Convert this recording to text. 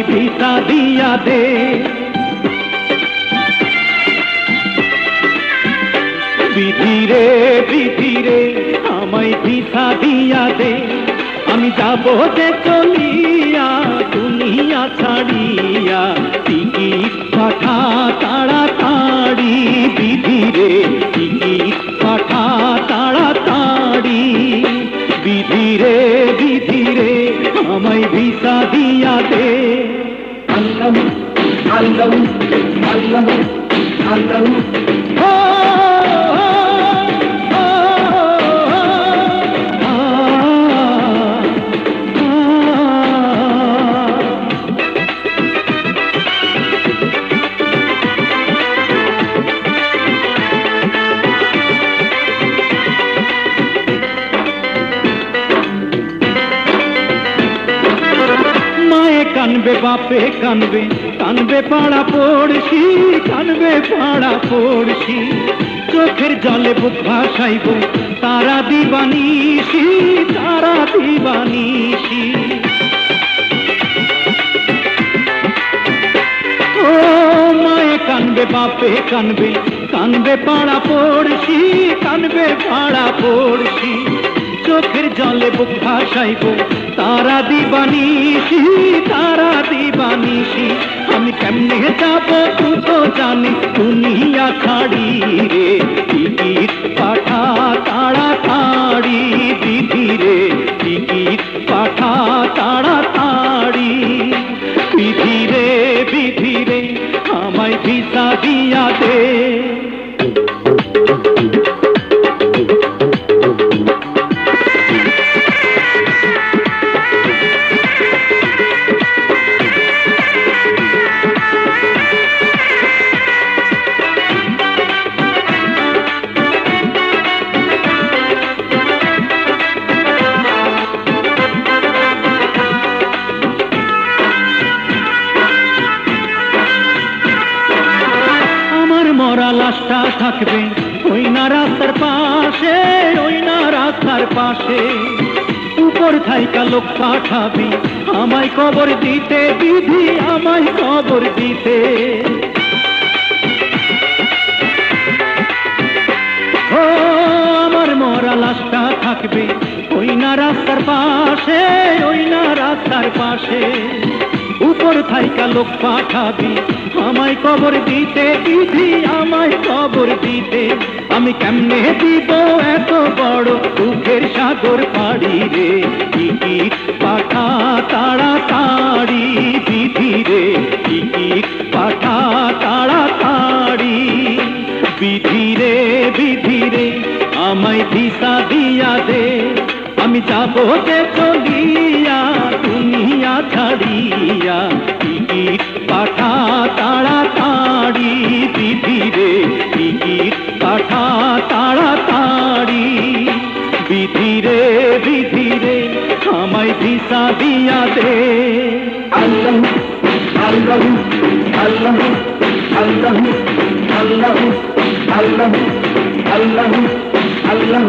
Visa দিয়া দে। বিধিরে বিধিরে আমায় visa দিয়া দে, আমি যাব যে চলিয়া দুনিয়া ছাড়িয়া, টিকিট পাঠা তাড়াতাড়ি। বিধিরে টিকিট পাঠা তাড়াতাড়ি। বিধিরে বিধিরে আমায় ভিসা দিয়া দে। আল্লাহ আল্লাহ আল্লাহ আল্লাহ। কানবে বাপে কানবে, কানবে পাড়া পড়শি, কানবে পাড়া পড়শি। চোখের জলে বুক ভাসাইব তারা দিবানিশি, তারা দিবানিশি। ও মায়ে কানবে বাপে কানবে, কানবে পাড়া পড়শি, কানবে পাড়া পড়শি। চোখের জলে বুক ভাসাইব তারা দিবানিশি, তারা দিবানিশি। আমি কেমনে যাব তুই তো জানি দুনিয়া ছাড়ি রে, টিকিট পাঠা তাড়াতাড়ি। বিধিরে টিকিট পাঠা তাড়াতাড়ি। বিধিরে বিধিরে আমায় ভিসা দিয়া দে। মরা লাশটা থাকবে ওই না রাস্তার পাশে, ওই না রাস্তার পাশে। উপর থাইকা লোক পাঠাবি আমায় কবর দিতে। বিধি আমায় কবর দিতে। ও আমার মরা লাশটা থাকবে ওই না রাস্তার পাশে, ওই না রাস্তার পাশে। উপর থাইকা লোক পাঠাবি আমায় কবর দিতে। বিধি আমায় কবর দিতে। আমি কেমনে দিব এত বড় দুঃখের সাগর পাড়ি রে, টিকিট পাঠা তাড়াতাড়ি। বিধিরে টিকিট পাঠা তাড়াতাড়ি। বিধিরে বিধিরে আমায় ভিসা দিয়া দে, আমি যাব যে চলিয়া দুনিয়া ছাড়িয়া, টিকিট পাঠা তাড়াতাড়ি। বিধিরে টিকিট পাঠা তাড়াতাড়ি। বিধিরে বিধিরে আমায় ভিসা দিয়া দে। আল্লাহ আল্লাহ আল্লাহ আল্লাহ আল্লাহ আল্লাহ আল্লাহ আল্লাহ।